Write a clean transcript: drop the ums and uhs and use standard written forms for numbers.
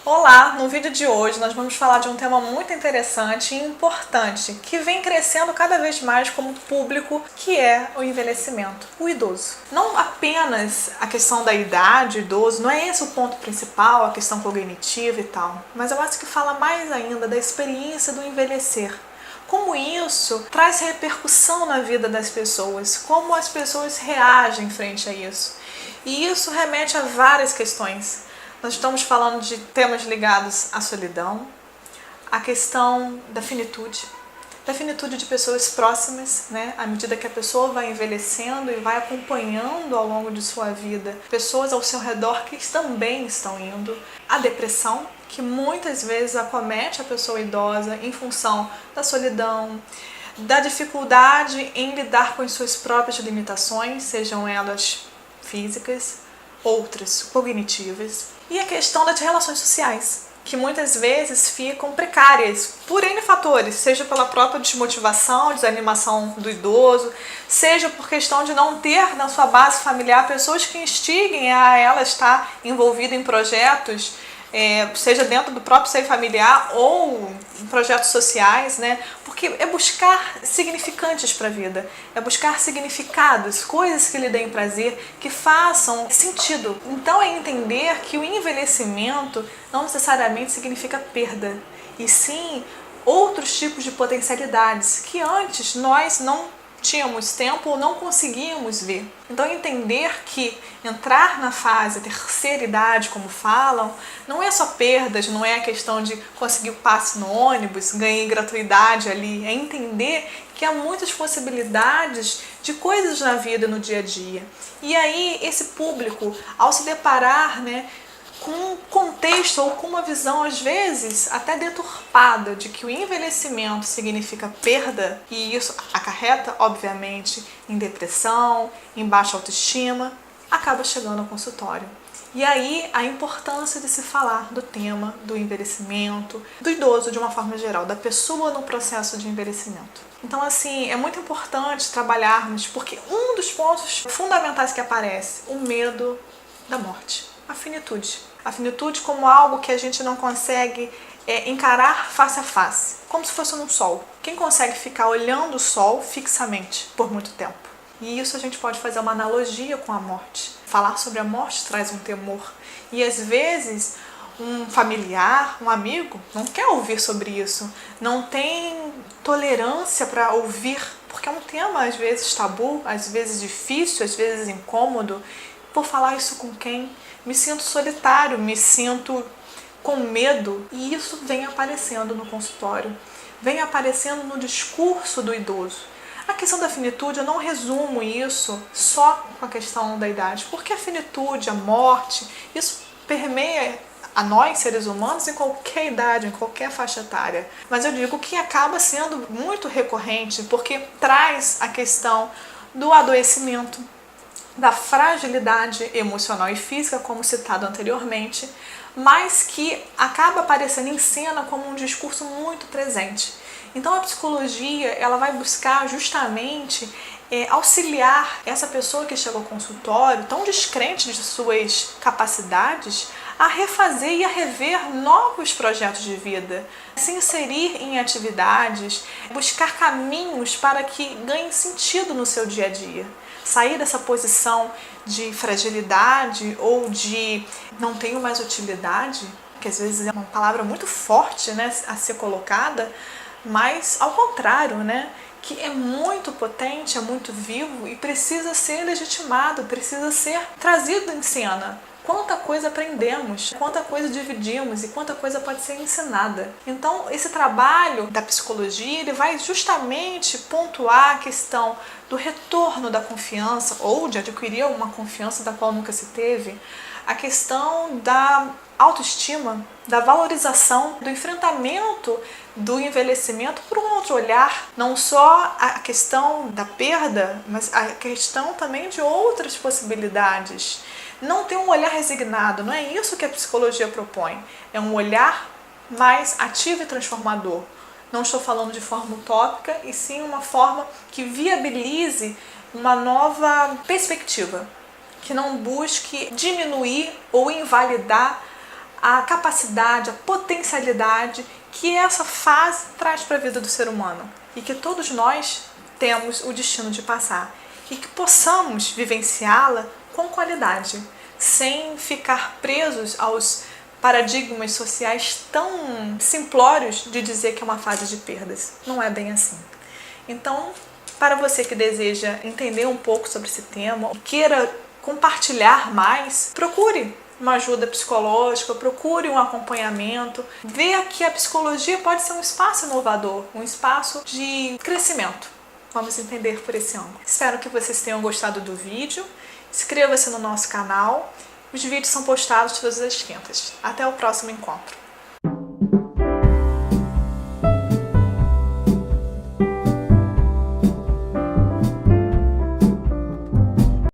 Olá! No vídeo de hoje nós vamos falar de um tema muito interessante e importante que vem crescendo cada vez mais como público, que é o envelhecimento, o idoso. Não apenas a questão da idade, o idoso, não é esse o ponto principal, a questão cognitiva e tal, mas eu acho que fala mais ainda da experiência do envelhecer. Como isso traz repercussão na vida das pessoas, como as pessoas reagem frente a isso. E isso remete a várias questões. Nós estamos falando de temas ligados à solidão, à questão da finitude de pessoas próximas, né? À medida que a pessoa vai envelhecendo e vai acompanhando ao longo de sua vida pessoas ao seu redor que também estão indo. A depressão, que muitas vezes acomete a pessoa idosa em função da solidão, da dificuldade em lidar com as suas próprias limitações, sejam elas físicas, outras cognitivas. E a questão das relações sociais, que muitas vezes ficam precárias por N fatores, seja pela própria desmotivação, desanimação do idoso, seja por questão de não ter na sua base familiar pessoas que instiguem a ela estar envolvida em projetos, seja dentro do próprio seio familiar ou em projetos sociais, né? Porque é buscar significantes para a vida, é buscar significados, coisas que lhe deem prazer, que façam sentido. Então é entender que o envelhecimento não necessariamente significa perda, e sim outros tipos de potencialidades que antes nós não tínhamos tempo ou não conseguíamos ver. Então entender que entrar na fase terceira idade, como falam, não é só perdas, não é a questão de conseguir o passe no ônibus, ganhar gratuidade ali, é entender que há muitas possibilidades de coisas na vida, no dia a dia. E aí esse público, ao se deparar, né, com um contexto ou com uma visão, às vezes, até deturpada de que o envelhecimento significa perda, e isso acarreta, obviamente, em depressão, em baixa autoestima, acaba chegando ao consultório. E aí a importância de se falar do tema do envelhecimento, do idoso de uma forma geral, da pessoa no processo de envelhecimento. Então, assim, é muito importante trabalharmos, porque um dos pontos fundamentais que aparece, o medo da morte, a finitude. A finitude como algo que a gente não consegue encarar face a face, como se fosse um sol. Quem consegue ficar olhando o sol fixamente por muito tempo? E isso a gente pode fazer uma analogia com a morte. Falar sobre a morte traz um temor. E às vezes um familiar, um amigo, não quer ouvir sobre isso, não tem tolerância para ouvir, porque é um tema às vezes tabu, às vezes difícil, às vezes incômodo. Vou falar isso com quem? Me sinto solitário, me sinto com medo, e isso vem aparecendo no consultório, vem aparecendo no discurso do idoso. A questão da finitude, eu não resumo isso só com a questão da idade, porque a finitude, a morte, isso permeia a nós, seres humanos, em qualquer idade, em qualquer faixa etária. Mas eu digo que acaba sendo muito recorrente, porque traz a questão do adoecimento, da fragilidade emocional e física, como citado anteriormente, mas que acaba aparecendo em cena como um discurso muito presente. Então a psicologia, ela vai buscar justamente auxiliar essa pessoa que chega ao consultório, tão descrente de suas capacidades, a refazer e a rever novos projetos de vida, se inserir em atividades, buscar caminhos para que ganhe sentido no seu dia a dia. Sair dessa posição de fragilidade ou de não tenho mais utilidade, que às vezes é uma palavra muito forte, né, a ser colocada, mas ao contrário, né, que é muito potente, é muito vivo e precisa ser legitimado, precisa ser trazido em cena. Quanta coisa aprendemos, quanta coisa dividimos e quanta coisa pode ser ensinada. Então, esse trabalho da psicologia, ele vai justamente pontuar a questão do retorno da confiança ou de adquirir uma confiança da qual nunca se teve, a questão da autoestima, da valorização, do enfrentamento do envelhecimento por um outro olhar, não só a questão da perda, mas a questão também de outras possibilidades. Não ter um olhar resignado, não é isso que a psicologia propõe, é um olhar mais ativo e transformador. Não estou falando de forma utópica, e sim uma forma que viabilize uma nova perspectiva, que não busque diminuir ou invalidar a capacidade, a potencialidade que essa fase traz para a vida do ser humano e que todos nós temos o destino de passar e que possamos vivenciá-la com qualidade, sem ficar presos aos paradigmas sociais tão simplórios de dizer que é uma fase de perdas. Não é bem assim. Então, para você que deseja entender um pouco sobre esse tema, queira compartilhar mais, procure uma ajuda psicológica, procure um acompanhamento, veja que a psicologia pode ser um espaço inovador, um espaço de crescimento. Vamos entender por esse ângulo. Espero que vocês tenham gostado do vídeo. Inscreva-se no nosso canal. Os vídeos são postados todas as quintas. Até o próximo encontro.